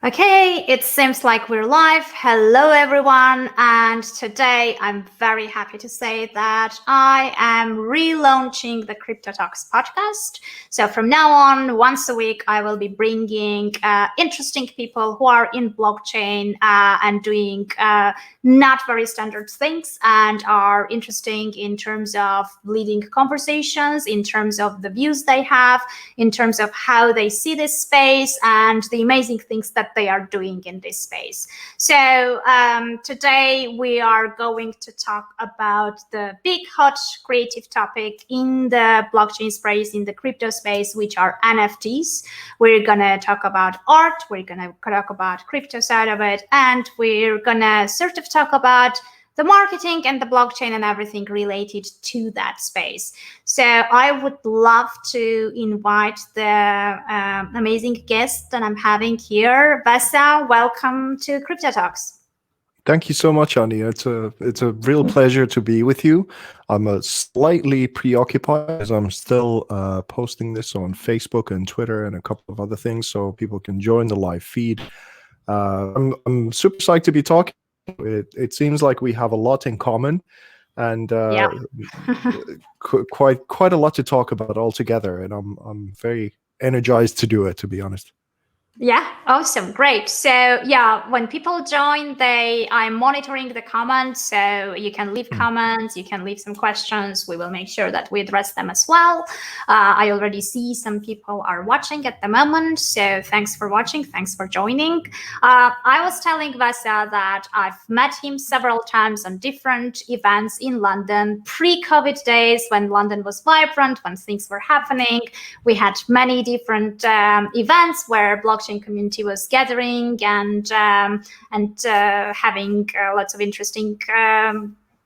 Okay, it seems like we're live. Hello, everyone. And today I'm very happy to say that I am relaunching the Crypto Talks podcast. So from now on, once a week, I will be bringing interesting people who are in blockchain and doing not very standard things and are interesting in terms of leading conversations, in terms of the views they have, in terms of how they see this space and the amazing things that they are doing in this space. So today we are going to talk about the big hot creative topic in the blockchain space, in the crypto space, which are NFTs. We're going to talk about art, we're going to talk about crypto side of it, and we're going to sort of talk about the marketing and the blockchain and everything related to that space. So I would love to invite the amazing guest that I'm having here. Vesa, welcome to Crypto Talks. Thank you so much, Anya. It's a real pleasure to be with you. I'm slightly preoccupied as I'm still posting this on Facebook and Twitter and a couple of other things, so people can join the live feed. I'm super psyched to be talking. It seems like we have a lot in common, and quite a lot to talk about altogether. And I'm very energized to do it, to be honest. Yeah, awesome, great. So yeah, when people join, I'm monitoring the comments, so you can leave comments, you can leave some questions. We will make sure that we address them as well. I already see some people are watching at the moment, so thanks for watching, thanks for joining. I was telling Vesa that I've met him several times on different events in London, pre-COVID days when London was vibrant, when things were happening. We had many different events where blockchain community was gathering and having lots of interesting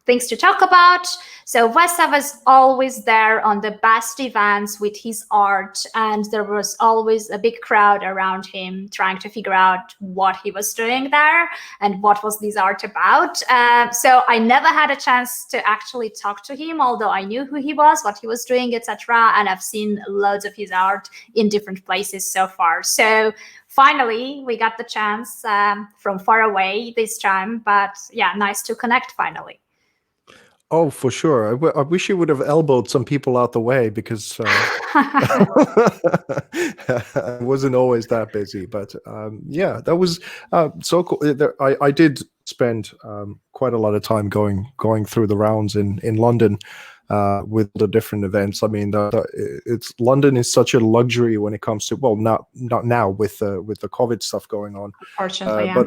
things to talk about. So Vesa was always there on the best events with his art, and there was always a big crowd around him trying to figure out what he was doing there and what was this art about. So I never had a chance to actually talk to him, although I knew who he was, what he was doing, etc. And I've seen loads of his art in different places so far. So finally, we got the chance from far away this time, but yeah, nice to connect finally. Oh, for sure. I wish you would have elbowed some people out the way, because I wasn't always that busy. But yeah, that was so cool. I did spend quite a lot of time going through the rounds in London with the different events. I mean, London is such a luxury when it comes to, well, not now with the COVID stuff going on. Unfortunately, yeah.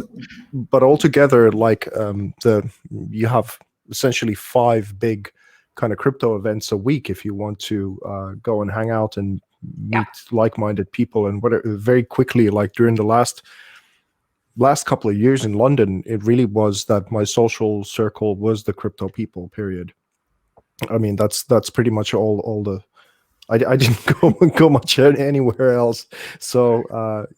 But altogether, like you have essentially 5 big kind of crypto events a week if you want to go and hang out and meet like-minded people. And very quickly, like during the last couple of years in London, it really was that my social circle was the crypto people, period. I mean, that's pretty much all the I didn't go much anywhere else. So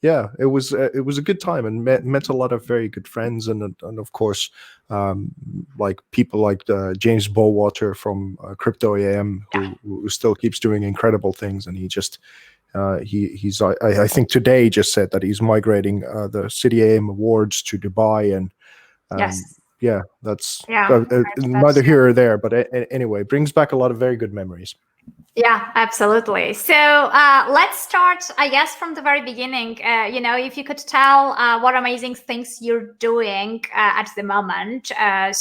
yeah, it was a good time, and met a lot of very good friends, and of course, like people like James Bowater from Crypto AM, who still keeps doing incredible things, and he just he's I think today just said that he's migrating the City AM Awards to Dubai, and yes. Yeah, that's neither here or there, but anyway, brings back a lot of very good memories. Yeah, absolutely. So let's start, I guess, from the very beginning. If you could tell what amazing things you're doing at the moment. I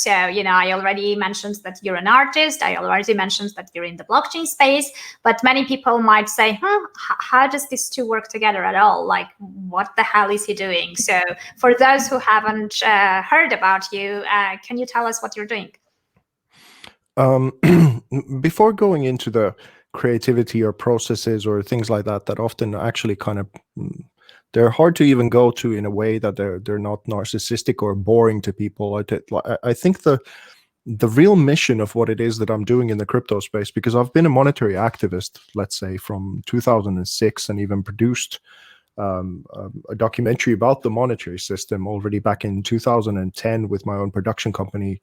already mentioned that you're an artist. I already mentioned that you're in the blockchain space. But many people might say, how does these two work together at all? Like, what the hell is he doing? So for those who haven't heard about you, can you tell us what you're doing? Before going into the creativity or processes or things like that often actually kind of, they're hard to even go to in a way that they're not narcissistic or boring to people. I think the real mission of what it is that I'm doing in the crypto space, because I've been a monetary activist, let's say from 2006, and even produced a documentary about the monetary system already back in 2010 with my own production company,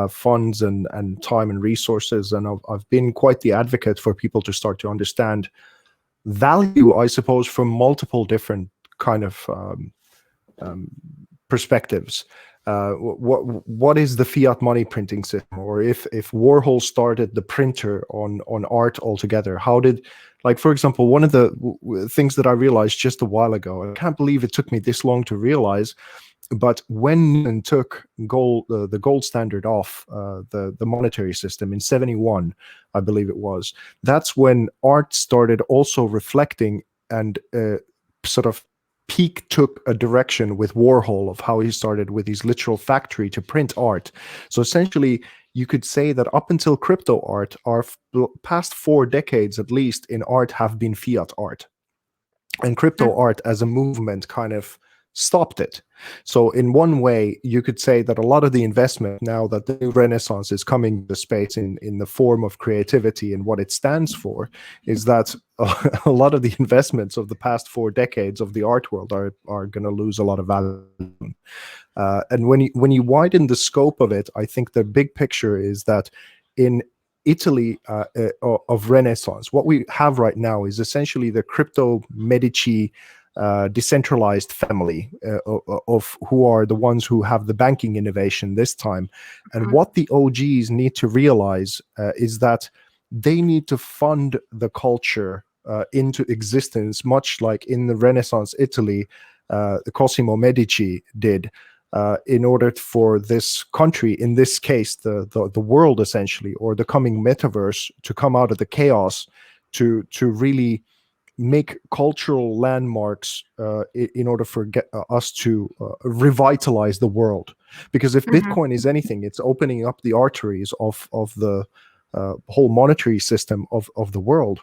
funds and time and resources. And I've been quite the advocate for people to start to understand value, I suppose, from multiple different kind of perspectives. What is the fiat money printing system, or if Warhol started the printer on art altogether? How did, like, for example, one of the things that I realized just a while ago, I can't believe it took me this long to realize, but when Newton took gold, the gold standard off the monetary system in 71, I believe it was, that's when art started also reflecting, and sort of peak took a direction with Warhol of how he started with his literal factory to print art. So essentially, you could say that up until crypto art, our past 4 decades at least in art have been fiat art. And crypto art as a movement kind of stopped it. So in one way, you could say that a lot of the investment, now that the new renaissance is coming to space in the form of creativity and what it stands for, is that a lot of the investments of the past 4 decades of the art world are going to lose a lot of value. And when you widen the scope of it, I think the big picture is that in Italy of Renaissance, what we have right now is essentially the crypto Medici decentralized family of who are the ones who have the banking innovation this time. And what the OGs need to realize is that they need to fund the culture into existence, much like in the Renaissance Italy, Cosimo Medici did. In order for this country, in this case, the world essentially, or the coming metaverse, to come out of the chaos, to really make cultural landmarks in order for us to revitalize the world. Because if Bitcoin is anything, it's opening up the arteries of the whole monetary system of the world.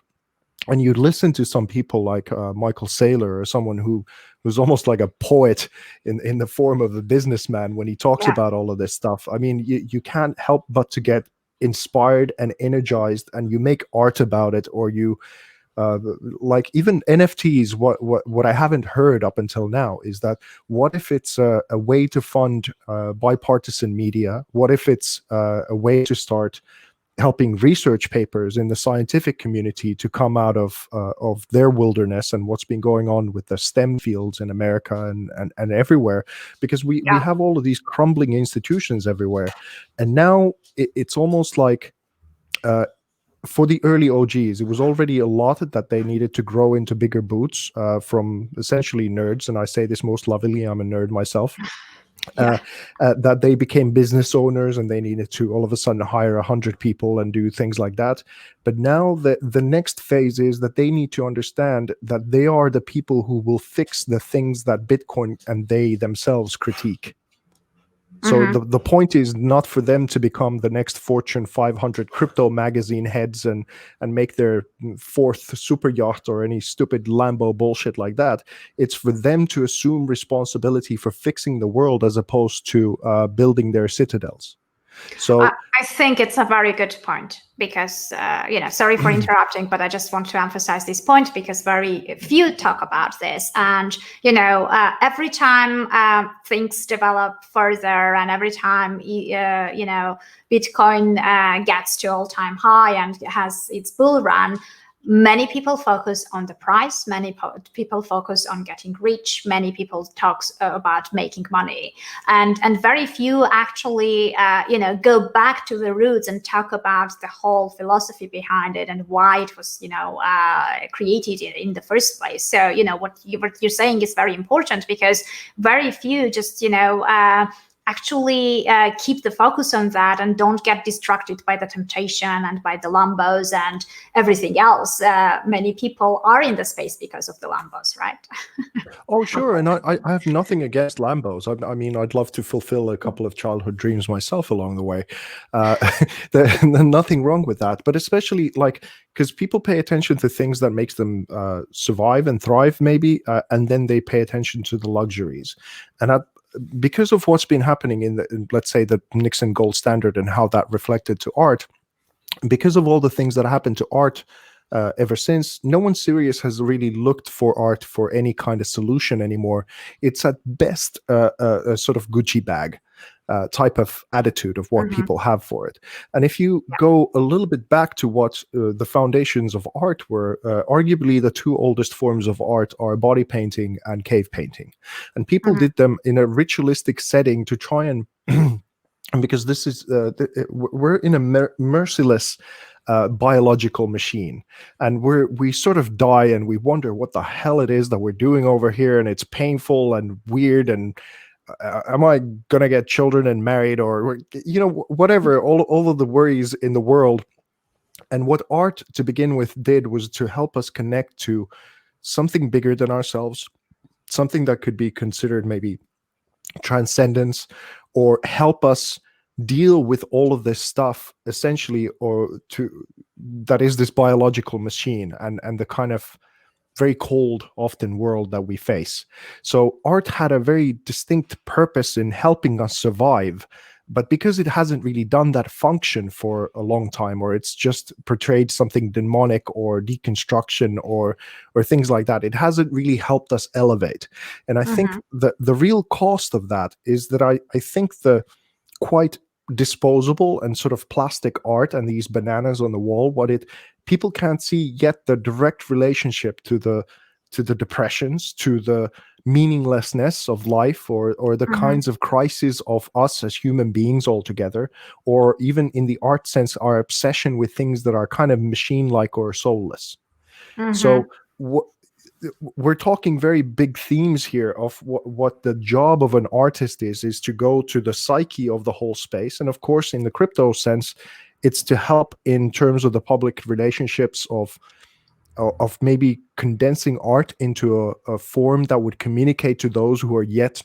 And you listen to some people like Michael Saylor, or someone who's almost like a poet in the form of a businessman when he talks about all of this stuff. I mean, you can't help but to get inspired and energized, and you make art about it, or you like even NFTs. What I haven't heard up until now is that what if it's a way to fund bipartisan media? What if it's a way to start helping research papers in the scientific community to come out of their wilderness and what's been going on with the STEM fields in America and everywhere, because we have all of these crumbling institutions everywhere. And now it's almost like for the early OGs, it was already allotted that they needed to grow into bigger boots from essentially nerds. And I say this most lovingly, I'm a nerd myself. That they became business owners and they needed to all of a sudden hire 100 people and do things like that. But now the next phase is that they need to understand that they are the people who will fix the things that Bitcoin and they themselves critique. So the point is not for them to become the next Fortune 500 crypto magazine heads and make their 4th super yacht or any stupid Lambo bullshit like that. It's for them to assume responsibility for fixing the world as opposed to building their citadels. So I think it's a very good point, because sorry for interrupting, but I just want to emphasize this point because very few talk about this. And every time things develop further, and every time Bitcoin gets to all-time high and has its bull run, many people focus on the price, many people focus on getting rich, many people talk about making money, and very few actually go back to the roots and talk about the whole philosophy behind it and why it was created in the first place. So what you're saying is very important, because very few just actually keep the focus on that and don't get distracted by the temptation and by the Lambos and everything else. Many people are in the space because of the Lambos, right? Oh, sure. And I have nothing against Lambos. I mean, I'd love to fulfill a couple of childhood dreams myself along the way. There's nothing wrong with that. But especially because people pay attention to things that makes them survive and thrive, maybe, and then they pay attention to the luxuries. And because of what's been happening in let's say, the Nixon gold standard and how that reflected to art, because of all the things that happened to art ever since, no one serious has really looked for art for any kind of solution anymore. It's at best a sort of Gucci bag. type of attitude of what people have for it. And if you go a little bit back to what the foundations of art were, arguably the two oldest forms of art are body painting and cave painting. And people did them in a ritualistic setting to try and because this is we're in a merciless biological machine, and we sort of die and we wonder what the hell it is that we're doing over here, and it's painful and weird, and am I gonna get children and married, or whatever, all of the worries in the world. And what art to begin with did was to help us connect to something bigger than ourselves, something that could be considered maybe transcendence, or help us deal with all of this stuff essentially, or to that is this biological machine and the kind of very cold often world that we face. So art had a very distinct purpose in helping us survive, but because it hasn't really done that function for a long time, or it's just portrayed something demonic or deconstruction or things like that, it hasn't really helped us elevate. And I think the real cost of that is that I think the quite disposable and sort of plastic art and these bananas on the wall, people can't see yet the direct relationship to the depressions, to the meaninglessness of life, or the kinds of crises of us as human beings altogether, or even in the art sense, our obsession with things that are kind of machine-like or soulless. So we're talking very big themes here of what the job of an artist is to go to the psyche of the whole space. And of course, in the crypto sense, it's to help in terms of the public relationships of maybe condensing art into a form that would communicate to those who are yet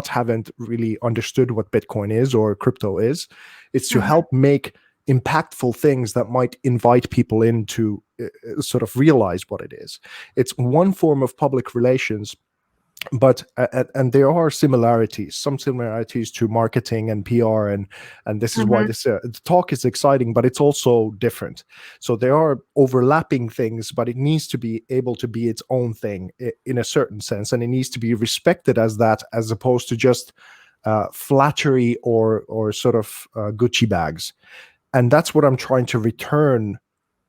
haven't really understood what Bitcoin is or crypto is. It's to help make impactful things that might invite people in to sort of realize what it is. It's one form of public relations, but and there are some similarities to marketing and PR, and this is why this talk is exciting, but it's also different. So there are overlapping things, but it needs to be able to be its own thing in a certain sense, and it needs to be respected as that, as opposed to just flattery or sort of Gucci bags. And that's what I'm trying to return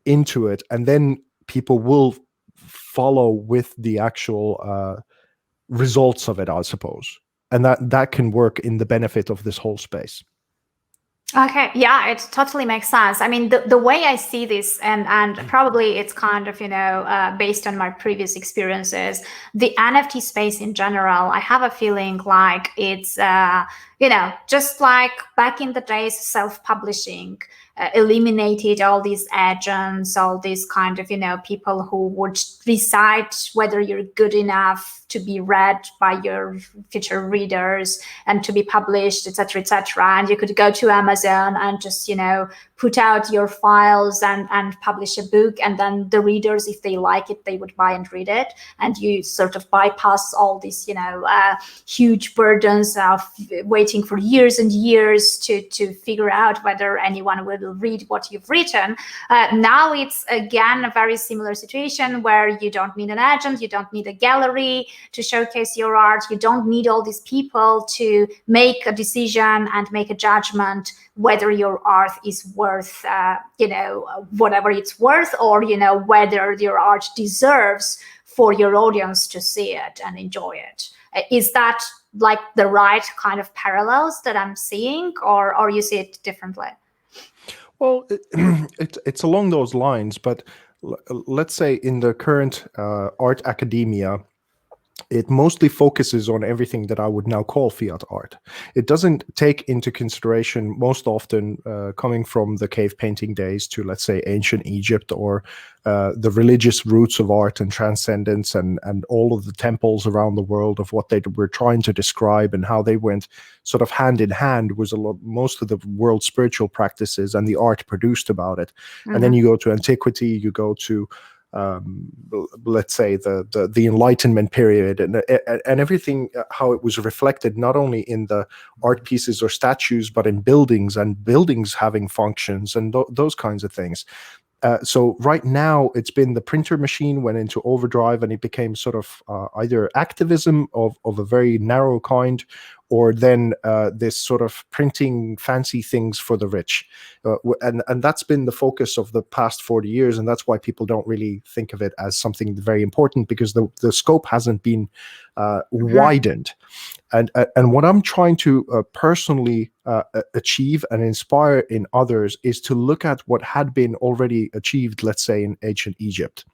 into it, and then people will follow with the actual results of it, I suppose, and that can work in the benefit of this whole space. Okay, yeah, it totally makes sense. I mean, the way I see this, and probably it's kind of, based on my previous experiences, the NFT space in general, I have a feeling like it's, just like back in the days, self-publishing eliminated all these agents, all these kind of, people who would decide whether you're good enough to be read by your future readers and to be published, etc., etc. And you could go to Amazon and just, put out your files and publish a book, and then the readers, if they like it, they would buy and read it, and you sort of bypass all these huge burdens of waiting for years and years to figure out whether anyone will read what you've written. Now it's again a very similar situation where you don't need an agent, you don't need a gallery to showcase your art, you don't need all these people to make a decision and make a judgment whether your art is worth whatever it's worth, or whether your art deserves for your audience to see it and enjoy it. Is that like the right kind of parallels that I'm seeing, or you see it differently? Well, it's along those lines, but let's say in the current art academia, it mostly focuses on everything that I would now call fiat art. It doesn't take into consideration, most often coming from the cave painting days to, let's say, ancient Egypt, or the religious roots of art and transcendence, and all of the temples around the world, of what they were trying to describe and how they went sort of hand in hand, was most of the world's spiritual practices and the art produced about it. And then you go to antiquity, you go to let's say the Enlightenment period, and everything, how it was reflected not only in the art pieces or statues, but in buildings, and buildings having functions and those kinds of things. So right now, it's been the printer machine went into overdrive, and it became sort of either activism of a very narrow kind, or then this sort of printing fancy things for the rich. And that's been the focus of the past 40 years, and that's why people don't really think of it as something very important, because the scope hasn't been widened. And what I'm trying to personally achieve and inspire in others is to look at what had been already achieved, let's say in ancient Egypt.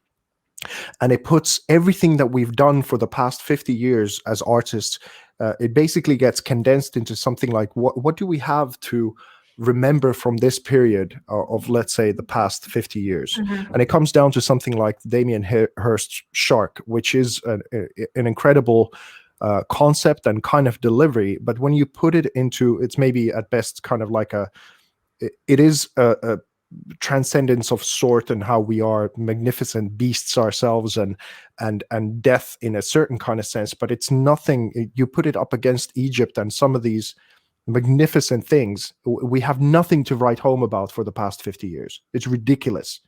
And it puts everything that we've done for the past 50 years as artists, it basically gets condensed into something like, what do we have to remember from this period of, let's say, the past 50 years? And it comes down to something like Damien Hirst's Shark, which is an incredible concept and kind of delivery. But when you put it into, it's maybe at best kind of like it is a transcendence of sort, and how we are magnificent beasts ourselves, and death in a certain kind of sense. But it's nothing, you put it up against Egypt and some of these magnificent things, we have nothing to write home about for the past 50 years. It's ridiculous.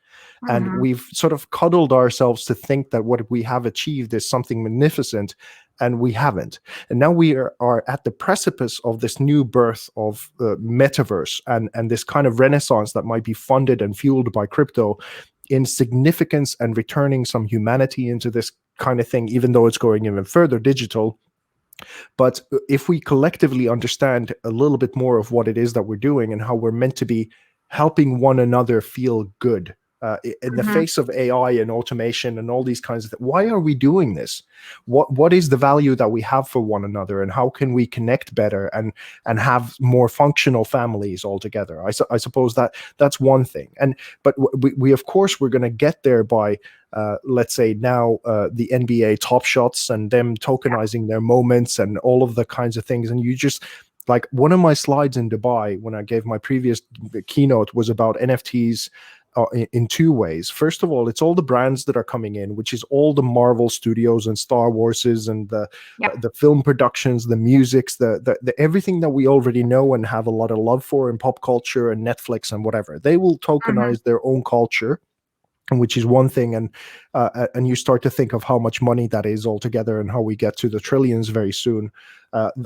And we've sort of cuddled ourselves to think that what we have achieved is something magnificent, and we haven't. And now we are at the precipice of this new birth of metaverse, and this kind of renaissance that might be funded and fueled by crypto in significance, and returning some humanity into this kind of thing, even though it's going even further digital. But if we collectively understand a little bit more of what it is that we're doing, and how we're meant to be helping one another feel good, in the face of AI and automation and all these kinds of things. Why are we doing this? What is the value that we have for one another, and how can we connect better and have more functional families altogether? I suppose that's one thing. But we of course we're going to get there by let's say now the NBA Top Shots and them tokenizing their moments and all of the kinds of things. And you just, like, one of my slides in Dubai when I gave my previous keynote was about NFTs in two ways. First of all, it's all the brands that are coming in, which is all the Marvel Studios and Star Warses and the film productions, the musics, the everything that we already know and have a lot of love for in pop culture and Netflix and whatever. They will tokenize their own culture, which is one thing. And you start to think of how much money that is altogether, and how we get to the trillions very soon.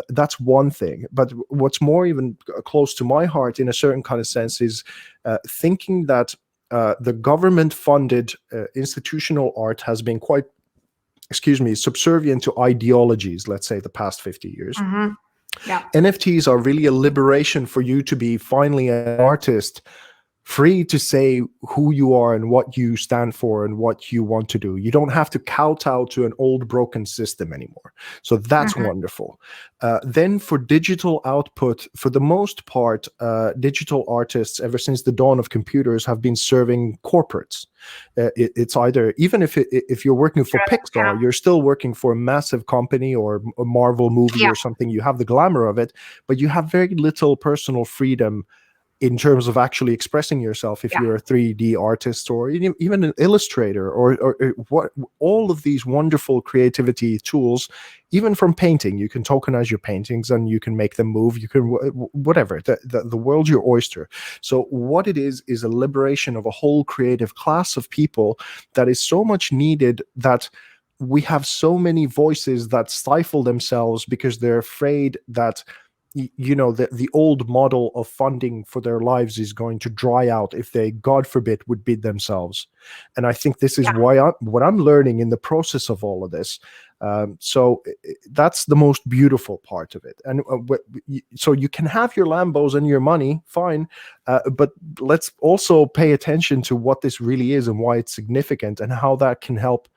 That's one thing. But what's more even close to my heart in a certain kind of sense is thinking that the government-funded institutional art has been quite, subservient to ideologies, let's say, the past 50 years. NFTs are really a liberation for you to be finally an artist, free to say who you are and what you stand for and what you want to do. You don't have to kowtow to an old broken system anymore. So that's wonderful. Then for digital output, for the most part, digital artists, ever since the dawn of computers, have been serving corporates. It's either, even if you're working for Pixar, you're still working for a massive company or a Marvel movie or something. You have the glamour of it, but you have very little personal freedom in terms of actually expressing yourself. If you're a 3D artist or even an illustrator or what, all of these wonderful creativity tools, even from painting, you can tokenize your paintings and you can make them move. You can, whatever, the world's your oyster. So what it is a liberation of a whole creative class of people that is so much needed, that we have so many voices that stifle themselves because they're afraid that the old model of funding for their lives is going to dry out if they, God forbid, would bid themselves. And I think this is what I'm learning in the process of all of this. So that's the most beautiful part of it. And so you can have your Lambos and your money, fine, but let's also pay attention to what this really is and why it's significant and how that can help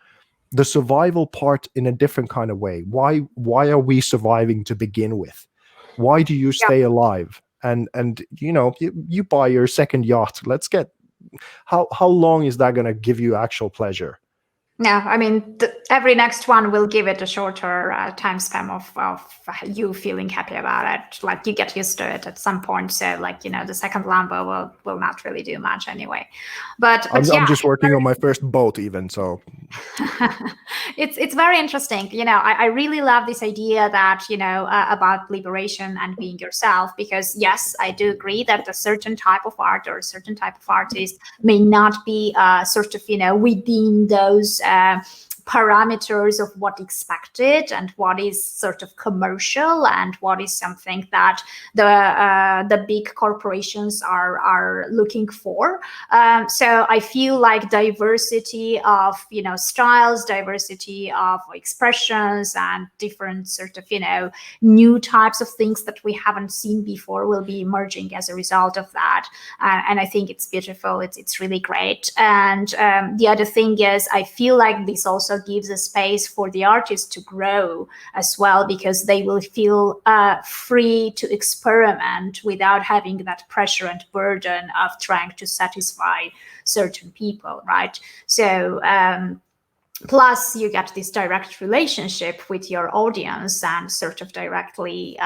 the survival part in a different kind of way. Why are we surviving to begin with? Why do you stay alive? And you buy your second yacht. Let's get, how long is that going to give you actual pleasure? No, I mean, every next one will give it a shorter time span of you feeling happy about it. Like, you get used to it at some point. So, like, the second Lambo will not really do much anyway. But I'm just working on my first boat even, so. It's very interesting. I really love this idea that, about liberation and being yourself, because yes, I do agree that a certain type of art or a certain type of artist may not be sort of, within those parameters of what expected and what is sort of commercial and what is something that the big corporations are looking for. So I feel like diversity of styles, diversity of expressions, and different sort of new types of things that we haven't seen before will be emerging as a result of that. And I think it's beautiful. It's really great. And the other thing is, I feel like this also gives a space for the artists to grow as well, because they will feel free to experiment without having that pressure and burden of trying to satisfy certain people, right? So plus you get this direct relationship with your audience and sort of directly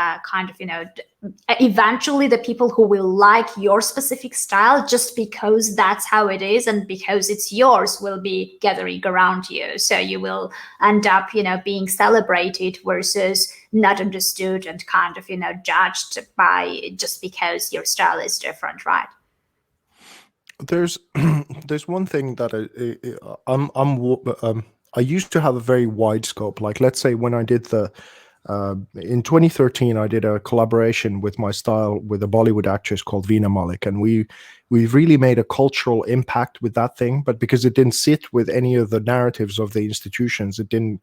eventually the people who will like your specific style just because that's how it is and because it's yours will be gathering around you. So you will end up being celebrated versus not understood and kind of judged by just because your style is different, right? There's there's one thing that I used to have a very wide scope. Like, let's say when I did in 2013, I did a collaboration with my style with a Bollywood actress called Veena Malik, and we really made a cultural impact with that thing. But because it didn't sit with any of the narratives of the institutions, it didn't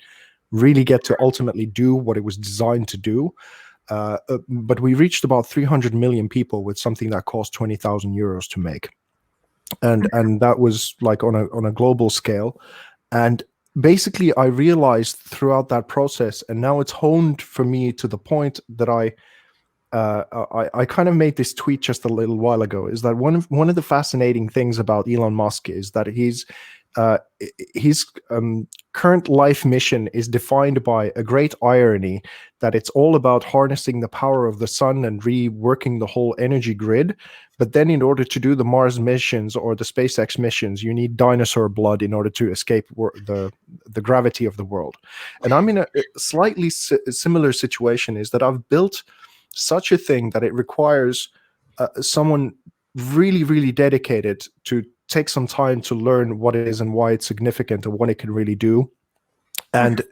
really get to ultimately do what it was designed to do. But we reached about 300 million people with something that cost 20,000 euros to make. And that was like on a global scale. And basically I realized throughout that process, and now it's honed for me to the point that I kind of made this tweet just a little while ago, is that one of the fascinating things about Elon Musk is that his current life mission is defined by a great irony that it's all about harnessing the power of the sun and reworking the whole energy grid. But then in order to do the Mars missions or the SpaceX missions, you need dinosaur blood in order to escape the gravity of the world. And I'm in a slightly similar situation, is that I've built such a thing that it requires someone really, really dedicated to take some time to learn what it is and why it's significant and what it can really do. And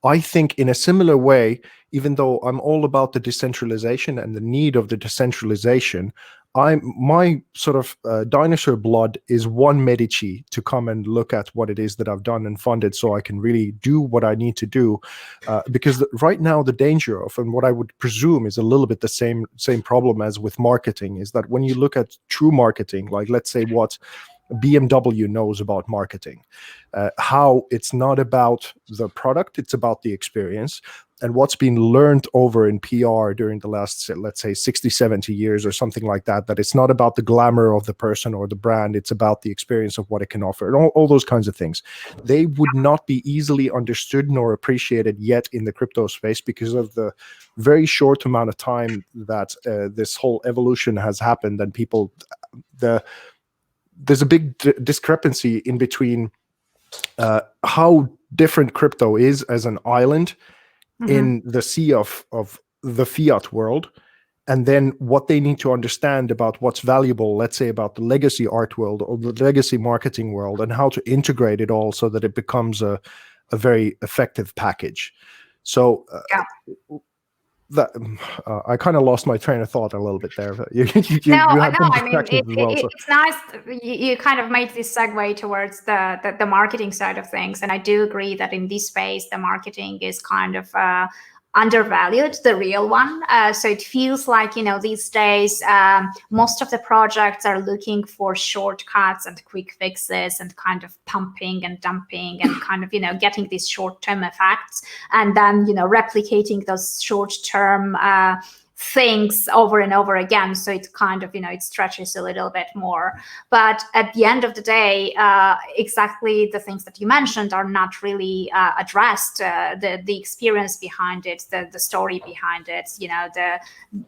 I think in a similar way, even though I'm all about the decentralization and the need of the decentralization, my sort of dinosaur blood is one Medici to come and look at what it is that I've done and funded, so I can really do what I need to do. Because right now the danger of, and what I would presume is a little bit the same problem as with marketing, is that when you look at true marketing, like let's say what BMW knows about marketing, how it's not about the product, it's about the experience. And what's been learned over in PR during the last, let's say, 60, 70 years or something like that, that it's not about the glamour of the person or the brand, it's about the experience of what it can offer, and all those kinds of things. They would not be easily understood nor appreciated yet in the crypto space because of the very short amount of time that this whole evolution has happened, and people, there's a big discrepancy in between how different crypto is as an island in the sea of the fiat world, and then what they need to understand about what's valuable, let's say about the legacy art world or the legacy marketing world, and how to integrate it all so that it becomes a very effective package. So that I kind of lost my train of thought a little bit there. You had some perspective as well. It's nice. You kind of made this segue towards the marketing side of things, and I do agree that in this space, the marketing is kind of undervalued, the real one. So it feels like, these days, most of the projects are looking for shortcuts and quick fixes and kind of pumping and dumping and kind of, getting these short-term effects and then, replicating those short-term things over and over again. So it kind of, it stretches a little bit more. But at the end of the day, exactly the things that you mentioned are not really addressed. The experience behind it, the story behind it, the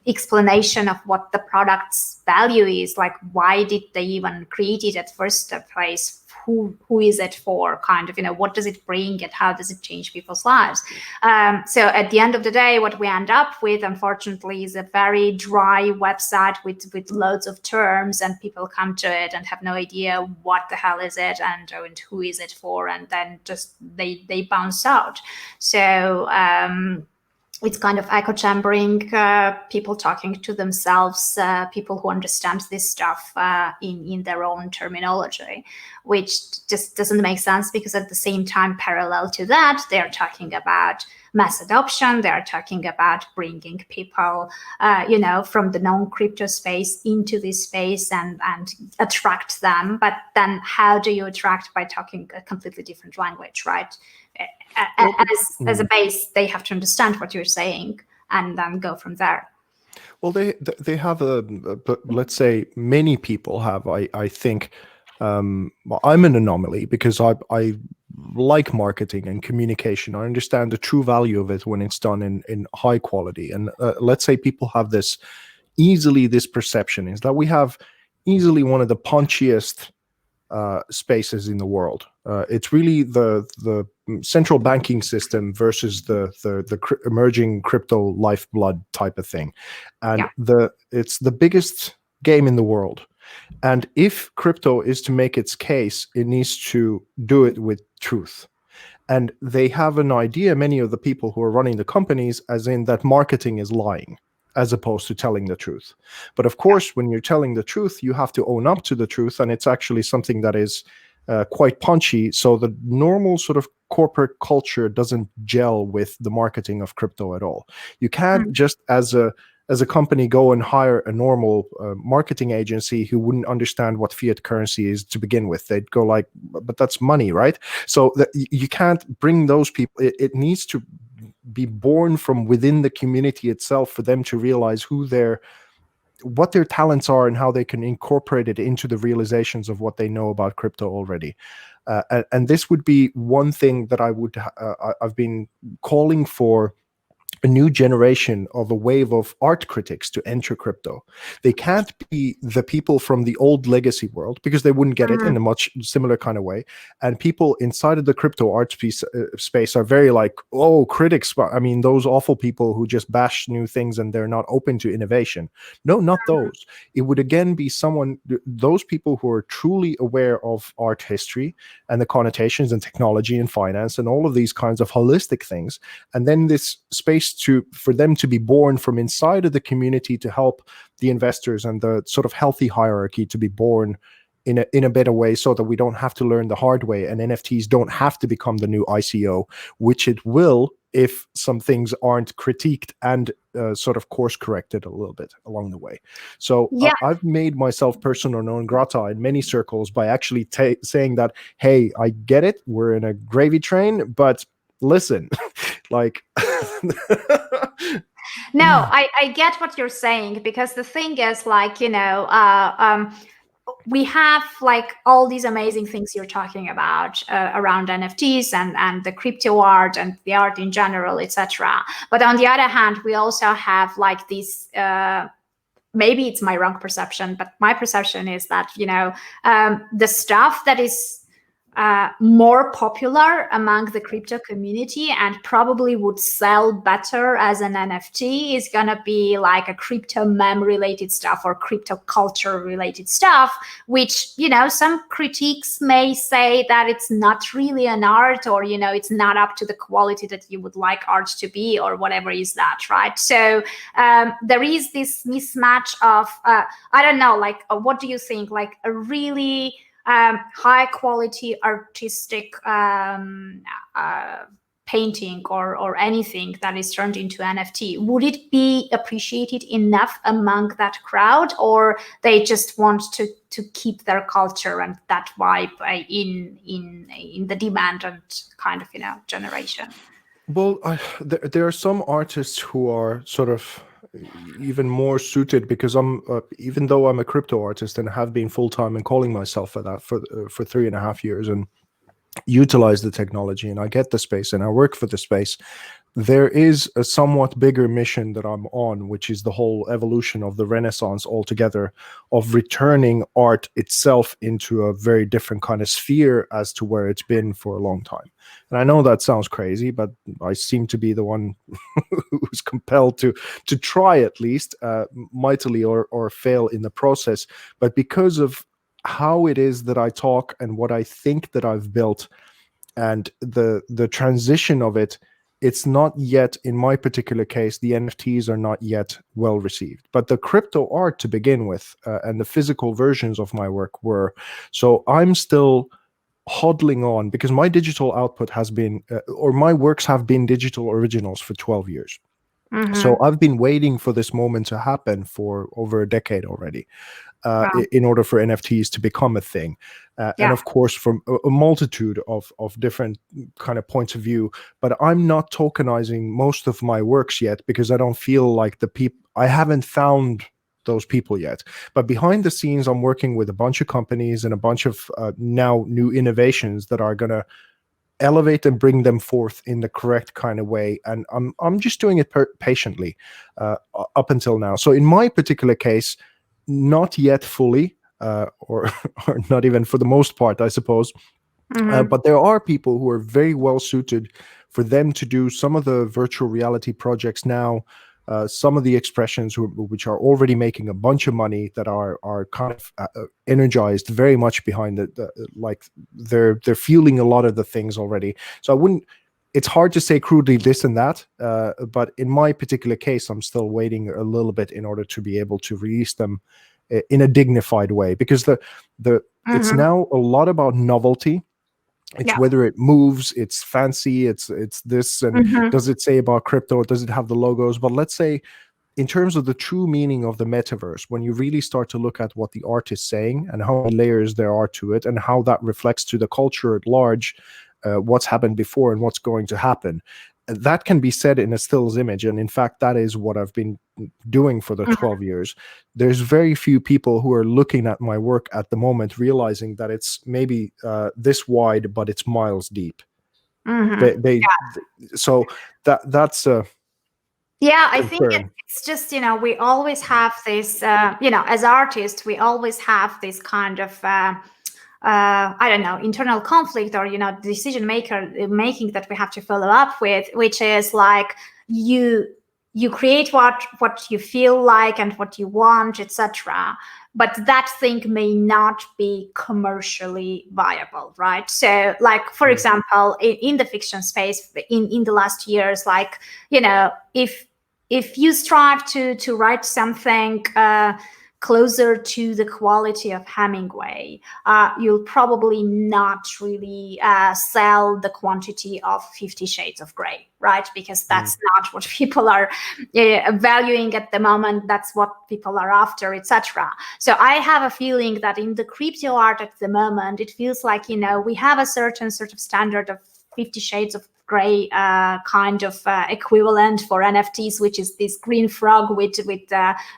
explanation of what the product's value is, like why did they even create it at first place who is it for, kind of, what does it bring and how does it change people's lives. So at the end of the day, what we end up with, unfortunately, is a very dry website with loads of terms, and people come to it and have no idea what the hell is it and who is it for, and then just they bounce out. So it's kind of echo chambering, people talking to themselves, people who understand this stuff in their own terminology, which just doesn't make sense, because at the same time, parallel to that, they're talking about mass adoption. They're talking about bringing people, from the non-crypto space into this space and attract them. But then how do you attract? By talking a completely different language, right? As a base, they have to understand what you're saying and then go from there. Well, they have let's say many people have. I think well, I'm an anomaly because I like marketing and communication. I understand the true value of it when it's done in high quality. And let's say people have this perception is that we have easily one of the punchiest spaces in the world. It's really the central banking system versus the emerging crypto lifeblood type of thing, and it's the biggest game in the world. And if crypto is to make its case, it needs to do it with truth. And they have an idea, many of the people who are running the companies, as in that marketing is lying, as opposed to telling the truth. But of course, when you're telling the truth, you have to own up to the truth, and it's actually something that is quite punchy. So the normal sort of corporate culture doesn't gel with the marketing of crypto at all. You can't just as a company go and hire a normal marketing agency who wouldn't understand what fiat currency is to begin with. They'd go like, but that's money, right? So you can't bring those people. It needs to be born from within the community itself for them to realize what their talents are and how they can incorporate it into the realizations of what they know about crypto already. And this would be one thing that I've been calling for, a new generation of a wave of art critics to enter crypto. They can't be the people from the old legacy world, because they wouldn't get it in a much similar kind of way. And people inside of the crypto art space are very like, oh, critics. I mean, those awful people who just bash new things and they're not open to innovation. No, not those. It would again be those people who are truly aware of art history and the connotations and technology and finance and all of these kinds of holistic things. And then this space for them to be born from inside of the community to help the investors, and the sort of healthy hierarchy to be born in a better way, so that we don't have to learn the hard way, and NFTs don't have to become the new ICO, which it will if some things aren't critiqued and sort of course corrected a little bit along the way. So I've made myself persona non grata in many circles by actually saying that, hey, I get it, we're in a gravy train, but listen, like no, I get what you're saying, because the thing is, like, we have like all these amazing things you're talking about around NFTs and the crypto art and the art in general, etc. But on the other hand, we also have like these maybe it's my wrong perception, but my perception is that the stuff that is more popular among the crypto community and probably would sell better as an NFT is gonna be like a crypto meme related stuff or crypto culture related stuff, which, some critiques may say that it's not really an art, or, it's not up to the quality that you would like art to be, or whatever is that, right? So there is this mismatch of, I don't know, like, what do you think? Like a really high quality artistic painting or anything that is turned into NFT, would it be appreciated enough among that crowd, or they just want to keep their culture and that vibe in the demand and kind of generation? Well, there are some artists who are sort of even more suited, because I'm even though I'm a crypto artist and have been full-time and calling myself for that for 3.5 years and utilize the technology, and I get the space and I work for the space, there is a somewhat bigger mission that I'm on, which is the whole evolution of the Renaissance altogether, of returning art itself into a very different kind of sphere as to where it's been for a long time. And I know that sounds crazy, but I seem to be the one who's compelled to try at least, mightily or fail in the process. But because of how it is that I talk and what I think that I've built, and the transition of it, it's not yet, in my particular case, the NFTs are not yet well received, but the crypto art to begin with, and the physical versions of my work were. So I'm still hodling on, because my digital output has been, or my works have been digital originals for 12 years. So I've been waiting for this moment to happen for over a decade already, Wow. in order for NFTs to become a thing. And of course, from a multitude of different kind of points of view. But I'm not tokenizing most of my works yet, because I don't feel like I haven't found those people yet. But behind the scenes, I'm working with a bunch of companies and a bunch of now new innovations that are going to elevate and bring them forth in the correct kind of way. And I'm just doing it patiently up until now. So in my particular case, not yet fully, or not even for the most part, I suppose. But there are people who are very well suited for them to do some of the virtual reality projects now, some of the expressions which are already making a bunch of money, that are kind of energized very much behind like they're fueling a lot of the things already. So I wouldn't. It's hard to say crudely this and that, but in my particular case, I'm still waiting a little bit in order to be able to release them in a dignified way, because it's now a lot about novelty. It's whether it moves, it's fancy, it's this, and does it say about crypto, does it have the logos? But let's say, in terms of the true meaning of the metaverse, when you really start to look at what the art is saying and how many layers there are to it, and how that reflects to the culture at large, what's happened before and what's going to happen, that can be said in a stills image. And in fact, that is what I've been doing for the 12 years. There's very few people who are looking at my work at the moment realizing that it's maybe this wide, but it's miles deep. So that's I think it's just, we always have this, as artists, we always have this kind of I don't know, internal conflict, or decision making that we have to follow up with, which is like, you create what you feel like and what you want, etc. But that thing may not be commercially viable, right? So, like, for example, in the fiction space, in the last years, like, if you strive to write something closer to the quality of Hemingway, you'll probably not really sell the quantity of 50 Shades of Grey, right? Because that's not what people are valuing at the moment. That's what people are after, etc. So I have a feeling that in the crypto art at the moment, it feels like, we have a certain sort of standard of 50 Shades of Grey kind of equivalent for NFTs, which is this green frog with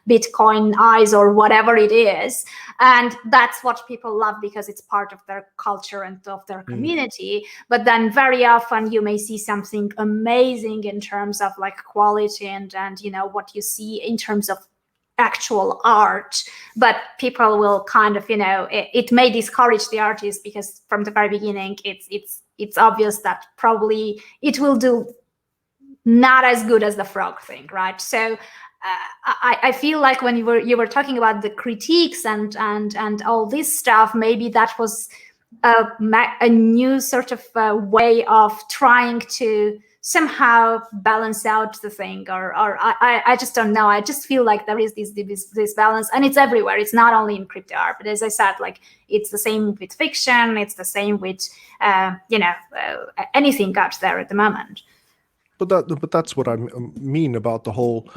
Bitcoin eyes or whatever it is. And that's what people love because it's part of their culture and of their community. But then very often you may see something amazing in terms of like quality and what you see in terms of actual art, but people will kind of, it may discourage the artist because from the very beginning, it's obvious that probably it will do not as good as the frog thing, right? So I feel like when you were talking about the critiques and all this stuff, maybe that was a new sort of way of trying to somehow balance out the thing, or I just don't know. I just feel like there is this balance, and it's everywhere. It's not only in crypto art, but as I said, like it's the same with fiction. It's the same with anything out there at the moment. But that's what I mean about the whole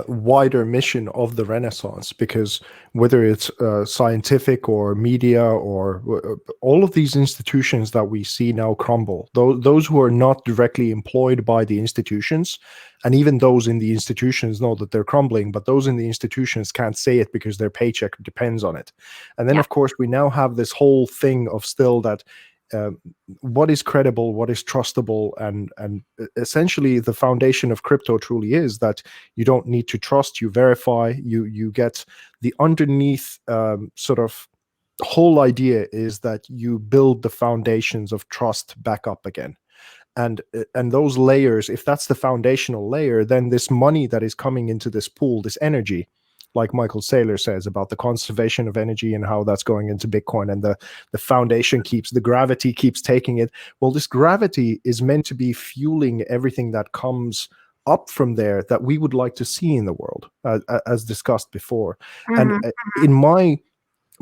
wider mission of the Renaissance, because whether it's scientific or media or all of these institutions that we see now crumble, those who are not directly employed by the institutions, and even those in the institutions know that they're crumbling, but those in the institutions can't say it because their paycheck depends on it. And then, of course, we now have this whole thing of still that what is credible, what is trustable, and essentially the foundation of crypto truly is that you don't need to trust, you verify, you get the underneath sort of whole idea is that you build the foundations of trust back up again. And those layers, if that's the foundational layer, then this money that is coming into this pool, this energy, like Michael Saylor says about the conservation of energy and how that's going into Bitcoin, and the foundation keeps, the gravity keeps taking it. Well, this gravity is meant to be fueling everything that comes up from there that we would like to see in the world, as discussed before. And in my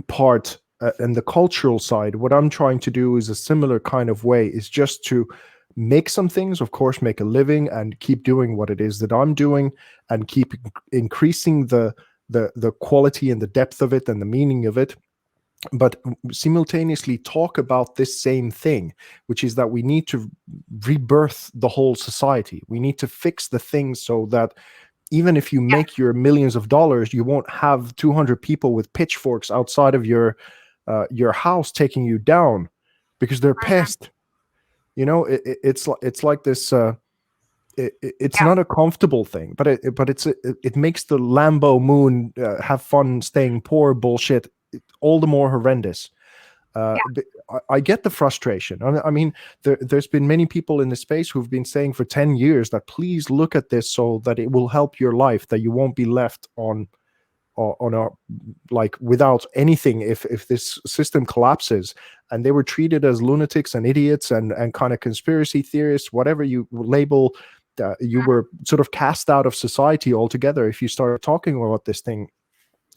part, and the cultural side, what I'm trying to do is a similar kind of way, is just to make some things, of course, make a living and keep doing what it is that I'm doing, and keep increasing the quality and the depth of it and the meaning of it, but simultaneously talk about this same thing, which is that we need to rebirth the whole society. We need to fix the things so that even if you make your millions of dollars, you won't have 200 people with pitchforks outside of your house taking you down because they're pissed. You know, it's like this. It's not a comfortable thing, but it makes the Lambo moon have fun staying poor bullshit all the more horrendous. I get the frustration. I mean, there's been many people in the space who've been saying for 10 years that please look at this so that it will help your life, that you won't be left on a, like, without anything if this system collapses. And they were treated as lunatics and idiots and kind of conspiracy theorists, whatever you label. You were sort of cast out of society altogether if you started talking about this thing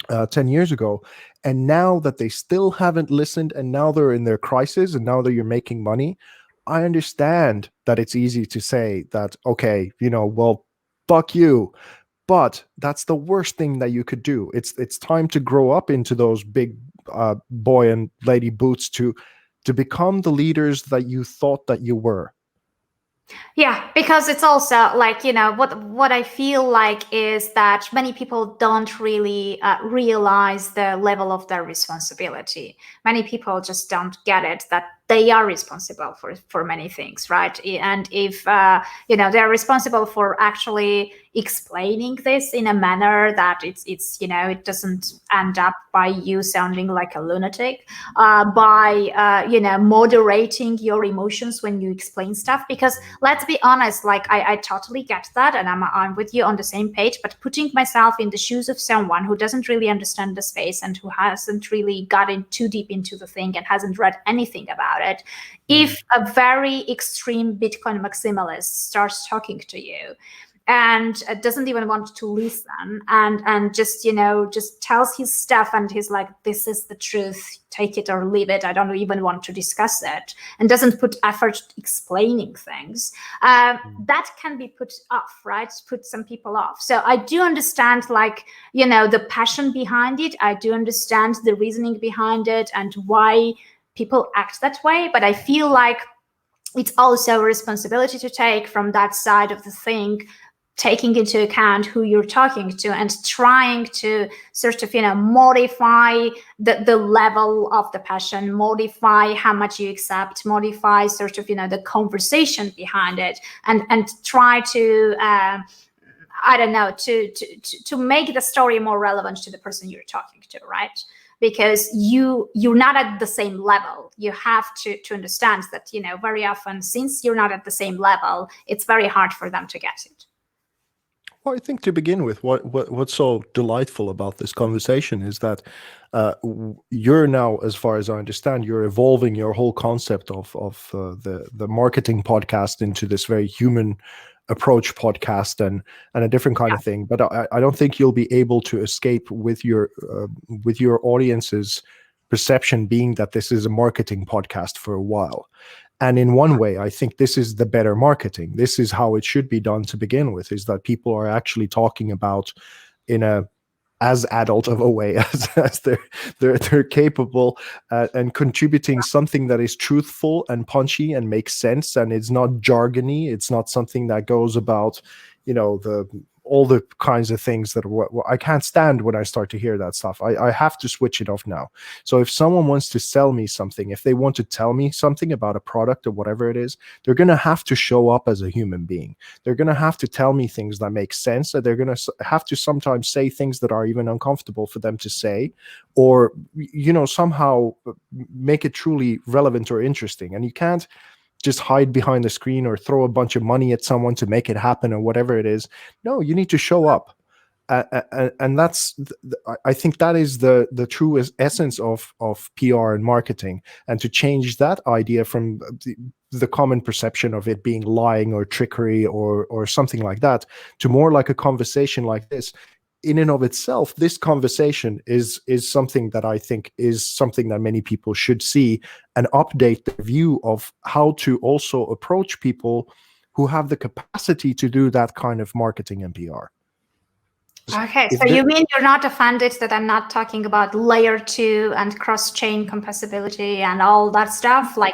10 years ago. And now that they still haven't listened, and now they're in their crisis, and now that you're making money, I understand that it's easy to say that, okay, you know, well, fuck you. But that's the worst thing that you could do. It's time to grow up into those big boy and lady boots to become the leaders that you thought that you were. Yeah, because it's also like, you know, what I feel like is that many people don't really realize the level of their responsibility. Many people just don't get it, that they are responsible for many things, right? And if you know, they're responsible for actually explaining this in a manner that it's you know, it doesn't end up by you sounding like a lunatic, by you know, moderating your emotions when you explain stuff. Because let's be honest, like I totally get that, and I'm with you on the same page. But putting myself in the shoes of someone who doesn't really understand the space and who hasn't really gotten too deep into the thing and hasn't read anything about it, if a very extreme Bitcoin maximalist starts talking to you and doesn't even want to listen, and just, you know, just tells his stuff and he's like, this is the truth, take it or leave it, I don't even want to discuss it, and doesn't put effort explaining things, that can be put off, right? Put some people off. So I do understand, like, you know, the passion behind it. I do understand the reasoning behind it and why people act that way. But I feel like it's also a responsibility to take from that side of the thing, taking into account who you're talking to and trying to sort of, you know, modify the level of the passion, modify how much you accept, modify sort of, you know, the conversation behind it, and try to I don't know, to make the story more relevant to the person you're talking to, right? Because you're not at the same level. You have to understand that, you know, very often, since you're not at the same level, it's very hard for them to get it. Well, I think to begin with, what's so delightful about this conversation is that you're now, as far as I understand, you're evolving your whole concept of the marketing podcast into this very human approach podcast and a different kind of thing. But I don't think you'll be able to escape with your audience's perception being that this is a marketing podcast for a while. And in one way, I think this is the better marketing. This is how it should be done to begin with, is that people are actually talking about in a as adult of a way as they're capable, and contributing something that is truthful and punchy and makes sense, and it's not jargony. It's not something that goes about, you know, all the kinds of things that I can't stand when I start to hear that stuff. I have to switch it off now. So if someone wants to sell me something, if they want to tell me something about a product or whatever it is, they're going to have to show up as a human being. They're going to have to tell me things that make sense, that they're going to have to sometimes say things that are even uncomfortable for them to say, or, you know, somehow make it truly relevant or interesting. And you can't just hide behind the screen or throw a bunch of money at someone to make it happen or whatever it is. No, you need to show up. And that's, I think that is the true essence of PR and marketing. And to change that idea from the common perception of it being lying or trickery or something like that, to more like a conversation like this, in and of itself, this conversation is something that I think is something that many people should see and update their view of how to also approach people who have the capacity to do that kind of marketing and PR. Okay, so you mean you're not offended that I'm not talking about layer 2 and cross-chain compatibility and all that stuff? Like,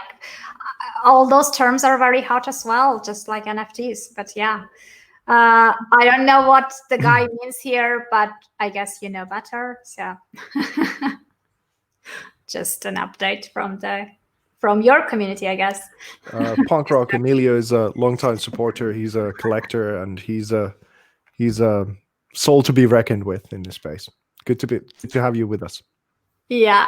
all those terms are very hot as well, just like NFTs. But yeah, I don't know what the guy means here, but I guess you know better. So just an update from your community, I guess. Punk Rock Emilio is a longtime supporter. He's a collector, and he's a soul to be reckoned with in this space. Good to have you with us. Yeah.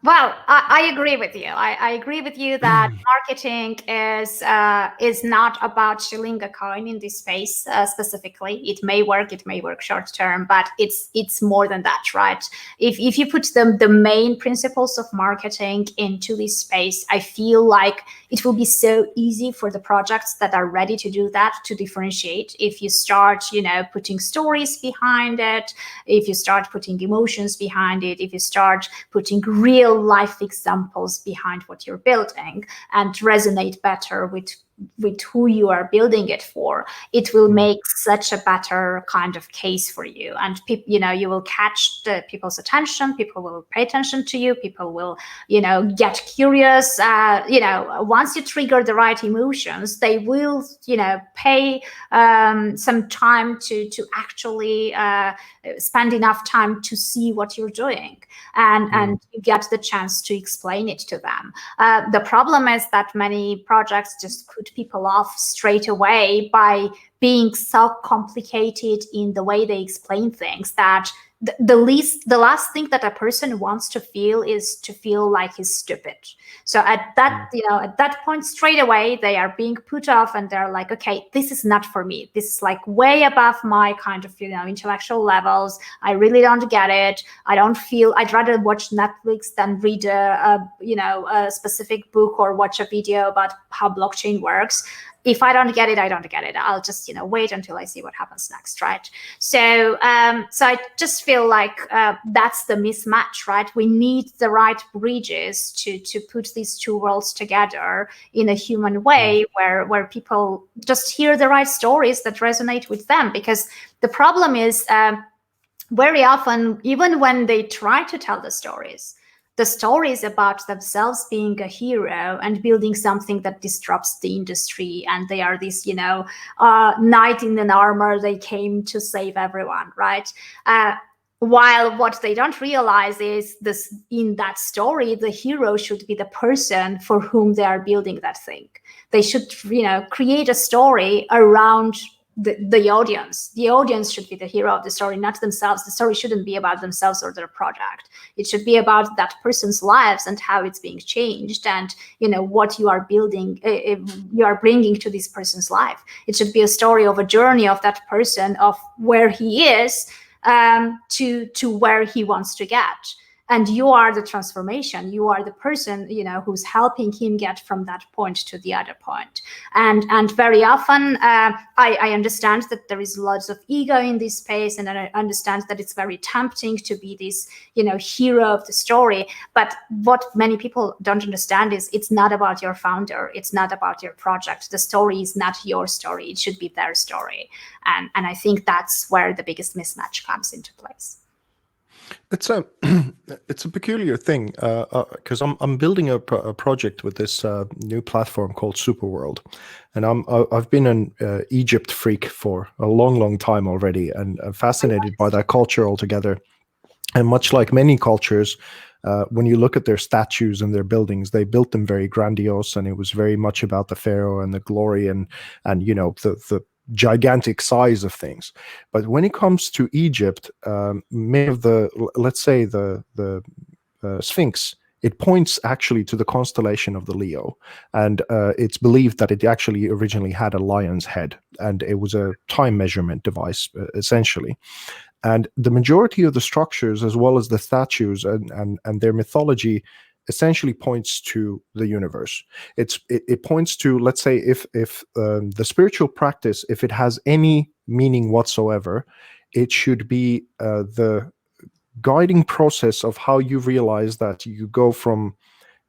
Well, I agree with you. I agree with you that marketing is not about shilling a coin in this space specifically. It may work short term, but it's more than that, right? If you put the main principles of marketing into this space, I feel like it will be so easy for the projects that are ready to do that to differentiate. If you start, putting stories behind it, if you start putting emotions behind it, if you start putting real life examples behind what you're building and resonate better with who you are building it for, it will make such a better kind of case for you. And you will catch the people's attention. People will pay attention to you. People will, get curious. Once you trigger the right emotions, they will, pay some time to actually spend enough time to see what you're doing, and you get the chance to explain it to them. The problem is that many projects just put people off straight away by being so complicated in the way they explain things that the last thing that a person wants to feel is to feel like he's stupid. So at that point, straight away, they are being put off, and they're like, okay, this is not for me. This is like way above my kind of, intellectual levels. I really don't get it. I'd rather watch Netflix than read a specific book or watch a video about how blockchain works. If I don't get it, I don't get it. I'll just, wait until I see what happens next, right? So, so I just feel like that's the mismatch, right? We need the right bridges to put these two worlds together in a human way, where people just hear the right stories that resonate with them. Because the problem is, very often, even when they try to tell the stories about themselves being a hero and building something that disrupts the industry, and they are this, knight in an armor, they came to save everyone, right? While what they don't realize is this: in that story, the hero should be the person for whom they are building that thing. They should, create a story around the audience. The audience should be the hero of the story, not themselves. The story shouldn't be about themselves or their project. It should be about that person's lives and how it's being changed, and what you are building, you are bringing to this person's life. It should be a story of a journey of that person, of where he is to where he wants to get. And you are the transformation. You are the person, who's helping him get from that point to the other point. And very often, I understand that there is lots of ego in this space, and I understand that it's very tempting to be this, hero of the story. But what many people don't understand is it's not about your founder. It's not about your project. The story is not your story. It should be their story. And I think that's where the biggest mismatch comes into place. It's a it's a peculiar thing because I'm building a project with this new platform called Superworld, and I've been an Egypt freak for a long time already, and I'm fascinated by that culture altogether. And much like many cultures, when you look at their statues and their buildings, they built them very grandiose, and it was very much about the pharaoh and the glory and the gigantic size of things. But when it comes to Egypt, many of the, let's say the Sphinx, it points actually to the constellation of the Leo, and it's believed that it actually originally had a lion's head, and it was a time measurement device essentially. And the majority of the structures, as well as the statues and their mythology, essentially points to the universe. It points to, let's say, if the spiritual practice, if it has any meaning whatsoever, it should be the guiding process of how you realize that you go from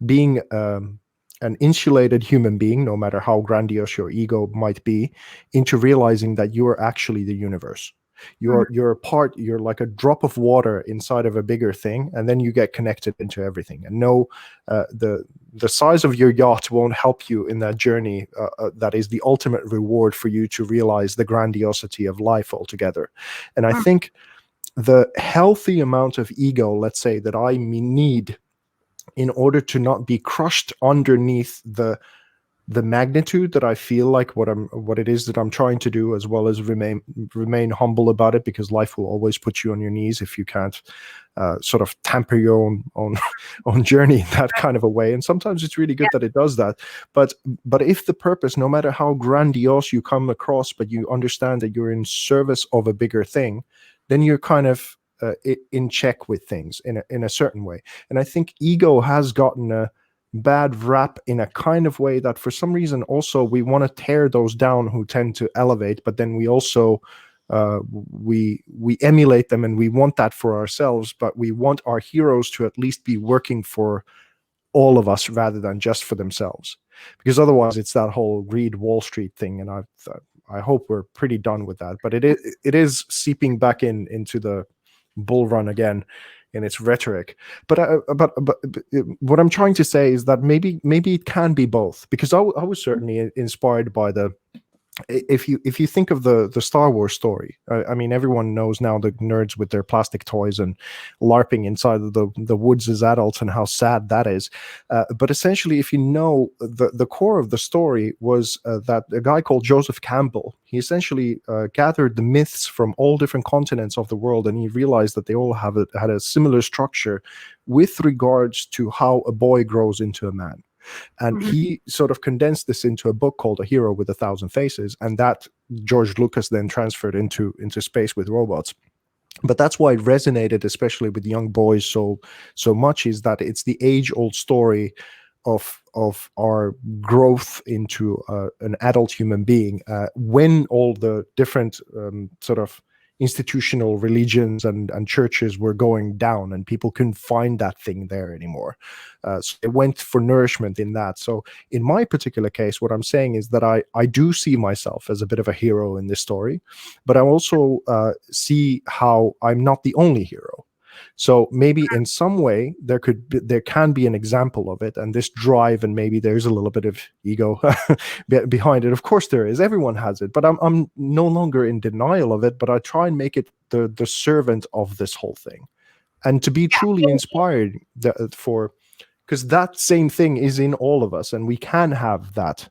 being an insulated human being, no matter how grandiose your ego might be, into realizing that you are actually the universe. You're a part, you're like a drop of water inside of a bigger thing, and then you get connected into everything. And no, the size of your yacht won't help you in that journey. That is the ultimate reward for you to realize the grandiosity of life altogether. And I think the healthy amount of ego, let's say, that I need in order to not be crushed underneath the magnitude that I feel like what it is that I'm trying to do, as well as remain humble about it, because life will always put you on your knees if you can't sort of tamper your own journey in that kind of a way. And sometimes it's really good that it does that. But if the purpose, no matter how grandiose you come across, but you understand that you're in service of a bigger thing, then you're kind of in check with things in a certain way. And I think ego has gotten a bad rap in a kind of way that for some reason also we want to tear those down who tend to elevate, but then we also we emulate them, and we want that for ourselves, but we want our heroes to at least be working for all of us rather than just for themselves, because otherwise it's that whole greed Wall Street thing. And I hope we're pretty done with that, but it is seeping back into the bull run again in its rhetoric. But what I'm trying to say is that maybe it can be both, because I was certainly inspired by the, if you think of the Star Wars story, I mean, everyone knows now, the nerds with their plastic toys and LARPing inside of the woods as adults, and how sad that is. But essentially, if you know, the core of the story was that a guy called Joseph Campbell, he essentially gathered the myths from all different continents of the world, and he realized that they all had a similar structure with regards to how a boy grows into a man. And he sort of condensed this into a book called A Hero with a Thousand Faces, and that George Lucas then transferred into space with robots. But that's why it resonated, especially with young boys, so much, is that it's the age-old story of our growth into an adult human being, when all the different sort of institutional religions and churches were going down, and people couldn't find that thing there anymore. So they went for nourishment in that. So in my particular case, what I'm saying is that I do see myself as a bit of a hero in this story, but I also see how I'm not the only hero. So maybe in some way there can be an example of it, and this drive, and maybe there's a little bit of ego behind it. Of course there is. Everyone has it, but I'm no longer in denial of it. But I try and make it the servant of this whole thing, and to be truly inspired for, because that same thing is in all of us, and we can have that.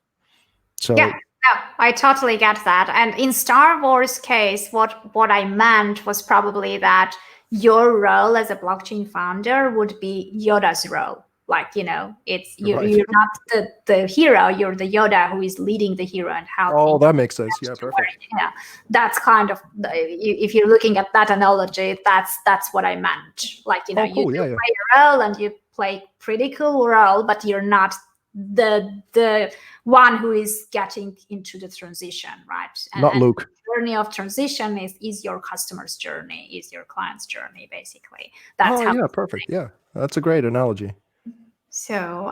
So yeah, no, I totally get that. And in Star Wars case, what I meant was probably that your role as a blockchain founder would be Yoda's role. Like, it's right. you're not the hero, you're the Yoda who is leading the hero and how. Oh, that makes sense. Yeah, perfect. Yeah, that's kind of, if you're looking at that analogy, that's what I meant. Like, Oh, cool. you Yeah. play a role, and you play pretty cool role, but you're not the one who is getting into the transition, right? Not Luke. The journey of transition is your customer's journey, is your client's journey, basically. That's how. Yeah, perfect. Yeah, that's a great analogy. So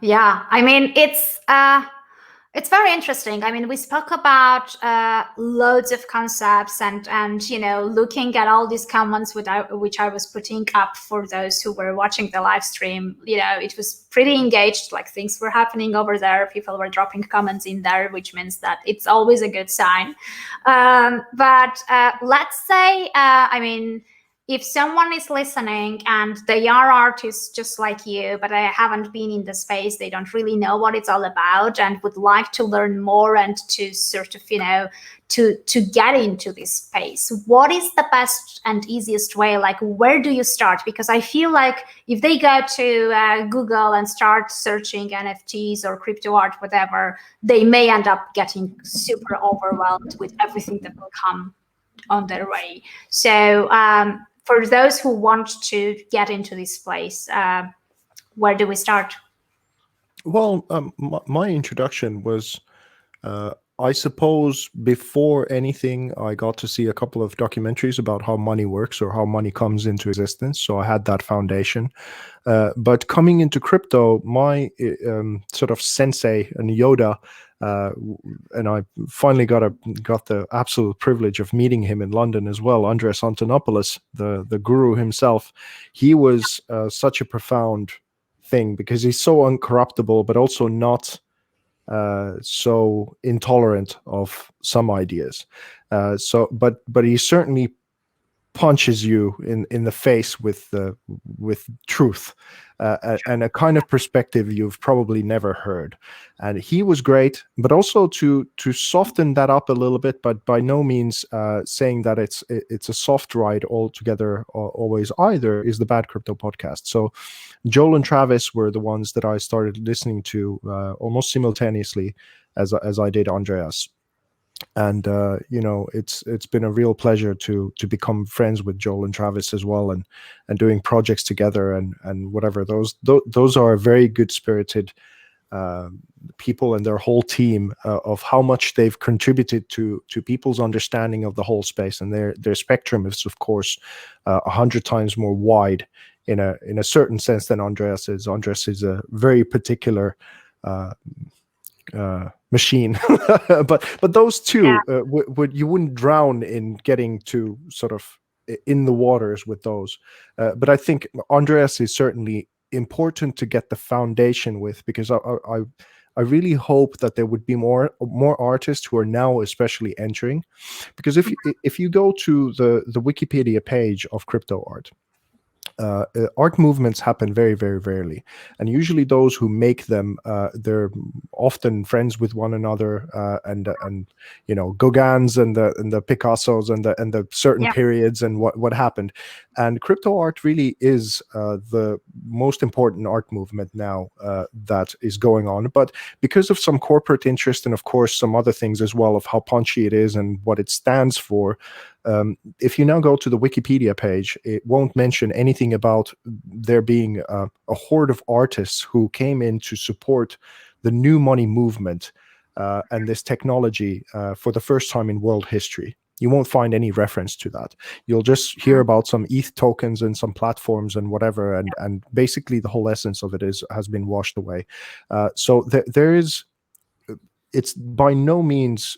yeah, I mean, it's It's very interesting. I mean, we spoke about loads of concepts and looking at all these comments which I was putting up for those who were watching the live stream. It was pretty engaged. Like, things were happening over there. People were dropping comments in there, which means that it's always a good sign. But let's say, if someone is listening and they are artists just like you, but they haven't been in the space, they don't really know what it's all about and would like to learn more and to sort of, to get into this space, what is the best and easiest way? Like, where do you start? Because I feel like if they go to Google and start searching NFTs or crypto art, whatever, they may end up getting super overwhelmed with everything that will come on their way. So for those who want to get into this place, where do we start? Well, my introduction was, I suppose, before anything, I got to see a couple of documentaries about how money works or how money comes into existence. So I had that foundation. But coming into crypto, my sort of sensei and Yoda, and I finally got the absolute privilege of meeting him in London as well, Andres Antonopoulos, the guru himself. He was such a profound thing because he's so uncorruptible, but also not so intolerant of some ideas. But he certainly punches you in the face with truth and a kind of perspective you've probably never heard. And he was great, but also to soften that up a little bit, but by no means saying that it's a soft ride altogether always either, is the Bad Crypto podcast. So Joel and Travis were the ones that I started listening to almost simultaneously as I did Andreas. And it's been a real pleasure to become friends with Joel and Travis as well, and doing projects together and whatever. Those are very good spirited people, and their whole team of how much they've contributed to people's understanding of the whole space. And their spectrum is, of course, 100 times more wide in a certain sense than Andreas is. Andreas is a very particular machine, but those two, you wouldn't drown in getting to sort of in the waters with those. But I think Andreas is certainly important to get the foundation with, because I really hope that there would be more artists who are now especially entering, because if you go to the Wikipedia page of crypto art, art movements happen very, very rarely, and usually those who make them, they're often friends with one another, and Gauguins and the Picassos and the certain periods and what happened. And crypto art really is the most important art movement now that is going on. But because of some corporate interest and of course some other things as well, of how punchy it is and what it stands for, if you now go to the Wikipedia page, it won't mention anything about there being a horde of artists who came in to support the new money movement and this technology for the first time in world history. You won't find any reference to that. You'll just hear about some ETH tokens and some platforms and whatever, and basically the whole essence of it has been washed away. So there is. It's by no means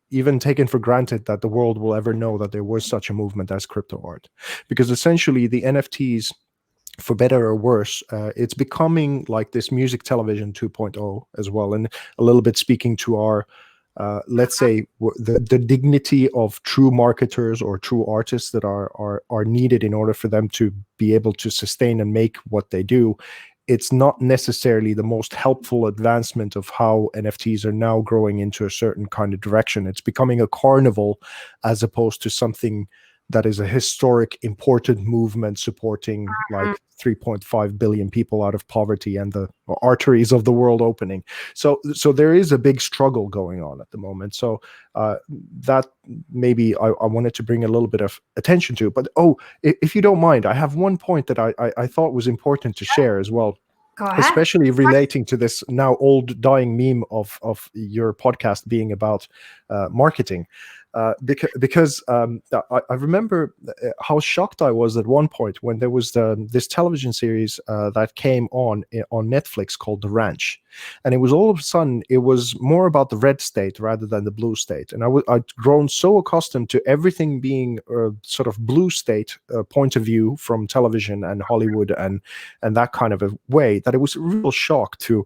even taken for granted that the world will ever know that there was such a movement as crypto art, because essentially the NFTs, for better or worse, it's becoming like this music television 2.0 as well, and a little bit speaking to our let's say the dignity of true marketers or true artists that are needed in order for them to be able to sustain and make what they do. It's not necessarily the most helpful advancement of how NFTs are now growing into a certain kind of direction. It's becoming a carnival as opposed to something that is a historic, important movement supporting like 3.5 billion people out of poverty and the arteries of the world opening. So there is a big struggle going on at the moment. So that maybe I wanted to bring a little bit of attention to. But if you don't mind, I have one point that I thought was important to share as well. Go ahead. Especially relating to this now old dying meme of your podcast being about marketing. because I remember how shocked I was at one point when there was this television series that came on Netflix called The Ranch, and it was all of a sudden it was more about the red state rather than the blue state, and I'd grown so accustomed to everything being sort of blue state point of view from television and Hollywood and that kind of a way, that it was a real shock to